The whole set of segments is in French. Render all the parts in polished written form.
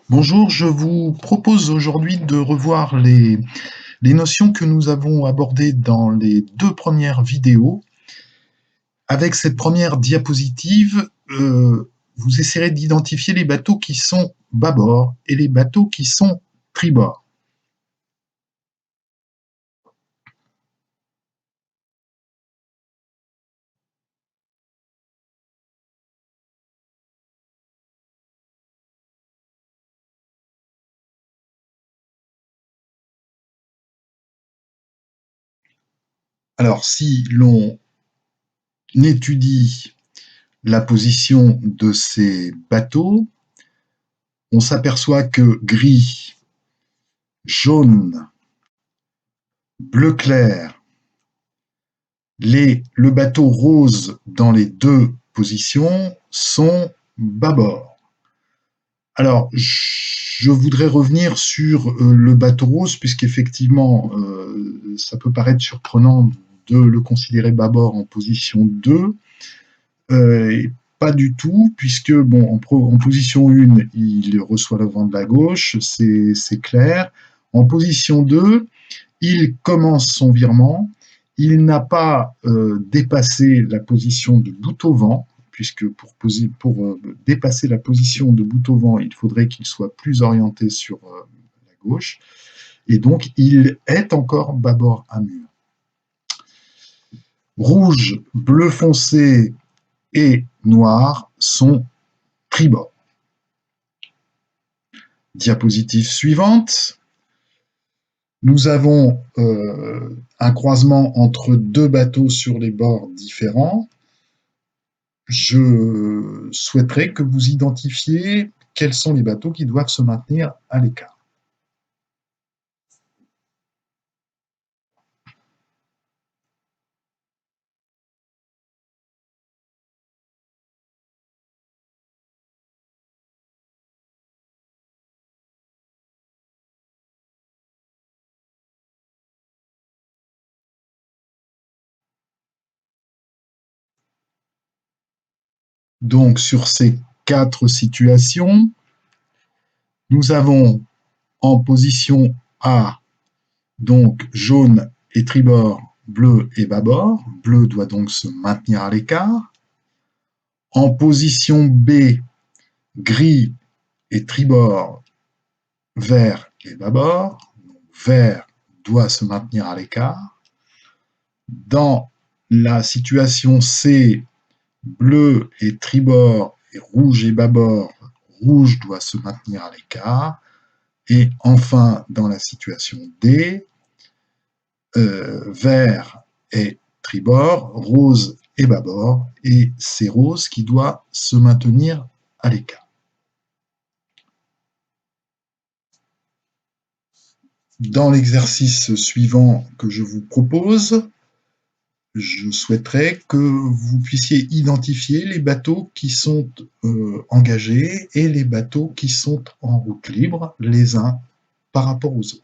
Bonjour, je vous propose aujourd'hui de revoir les notions que nous avons abordées dans les deux premières vidéos. Avec cette première diapositive, vous essaierez d'identifier les bateaux qui sont bâbord et les bateaux qui sont tribord. Alors, si l'on étudie la position de ces bateaux, on s'aperçoit que gris, jaune, bleu clair, le bateau rose dans les deux positions sont bâbord. Alors, je voudrais revenir sur le bateau rose, puisqu'effectivement, ça peut paraître surprenant de le considérer bâbord en position 2. Et pas du tout, puisque bon, en position 1, il reçoit le vent de la gauche, c'est clair. En position 2, il commence son virement, il n'a pas dépassé la position de bout au vent, puisque pour dépasser la position de bout au vent, il faudrait qu'il soit plus orienté sur la gauche, et donc il est encore bâbord à mur. Rouge, bleu foncé et noir sont tribord. Diapositive suivante. Nous avons un croisement entre deux bateaux sur les bords différents. Je souhaiterais que vous identifiez quels sont les bateaux qui doivent se maintenir à l'écart. Donc, sur ces quatre situations, nous avons en position A, donc jaune et tribord, bleu et bâbord. Bleu doit donc se maintenir à l'écart. En position B, gris et tribord, vert et bâbord. Vert doit se maintenir à l'écart. Dans la situation C, bleu et tribord et rouge et bâbord, rouge doit se maintenir à l'écart. Et enfin, dans la situation D, vert et tribord, rose et bâbord, et c'est rose qui doit se maintenir à l'écart. Dans l'exercice suivant que je vous propose, je souhaiterais que vous puissiez identifier les bateaux qui sont engagés et les bateaux qui sont en route libre, les uns par rapport aux autres.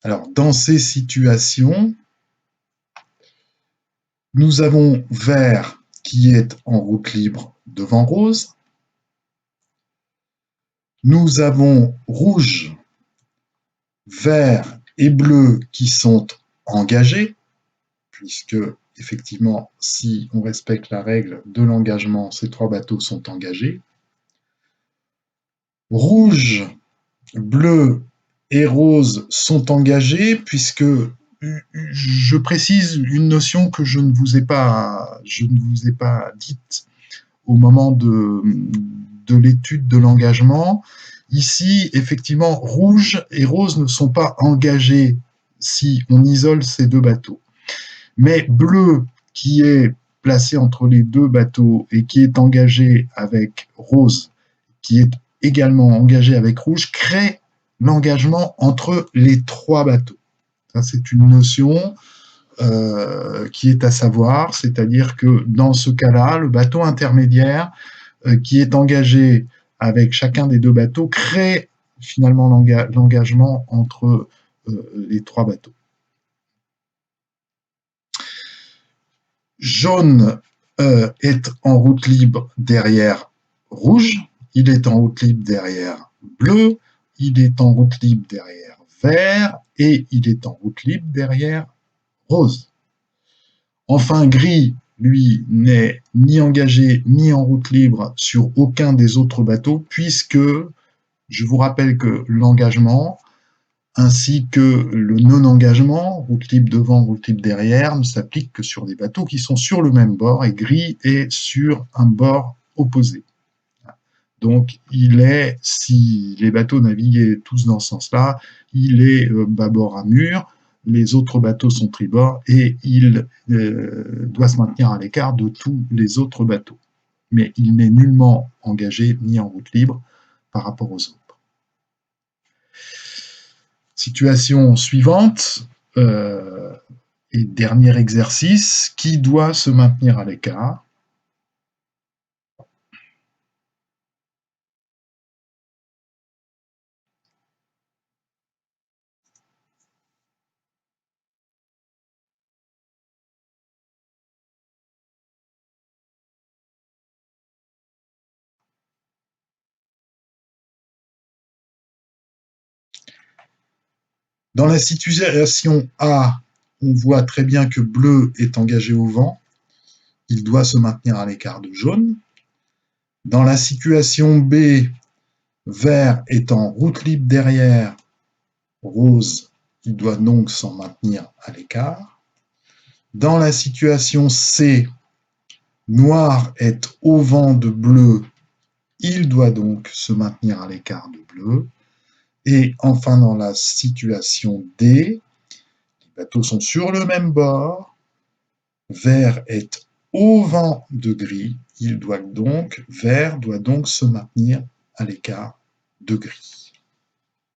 Alors, dans ces situations, nous avons vert qui est en route libre devant rose. Nous avons rouge, vert et bleu qui sont engagés, puisque effectivement, si on respecte la règle de l'engagement, ces trois bateaux sont engagés. Rouge, bleu et rose sont engagés, puisque je précise une notion que je ne vous ai pas dite au moment de l'étude de l'engagement. Ici, effectivement, rouge et rose ne sont pas engagés si on isole ces deux bateaux. Mais bleu, qui est placé entre les deux bateaux et qui est engagé avec rose, qui est également engagé avec rouge, crée l'engagement entre les trois bateaux. Ça, c'est une notion qui est à savoir, c'est-à-dire que dans ce cas-là, le bateau intermédiaire qui est engagé avec chacun des deux bateaux crée finalement l'engagement entre les trois bateaux. Jaune est en route libre derrière rouge, il est en route libre derrière bleu, il est en route libre derrière vert et il est en route libre derrière rose. Enfin, gris, lui, n'est ni engagé ni en route libre sur aucun des autres bateaux, puisque je vous rappelle que l'engagement ainsi que le non-engagement, route libre devant, route libre derrière, ne s'applique que sur des bateaux qui sont sur le même bord, et gris est sur un bord opposé. Donc, il est, si les bateaux naviguaient tous dans ce sens-là, il est bâbord à mur, les autres bateaux sont tribord, et il doit se maintenir à l'écart de tous les autres bateaux. Mais il n'est nullement engagé ni en route libre par rapport aux autres. Situation suivante, et dernier exercice, qui doit se maintenir à l'écart? Dans la situation A, on voit très bien que bleu est engagé au vent, il doit se maintenir à l'écart de jaune. Dans la situation B, vert est en route libre derrière rose, il doit donc s'en maintenir à l'écart. Dans la situation C, noir est au vent de bleu, il doit donc se maintenir à l'écart de bleu. Et enfin, dans la situation D, les bateaux sont sur le même bord, vert est au vent de gris, vert doit donc se maintenir à l'écart de gris.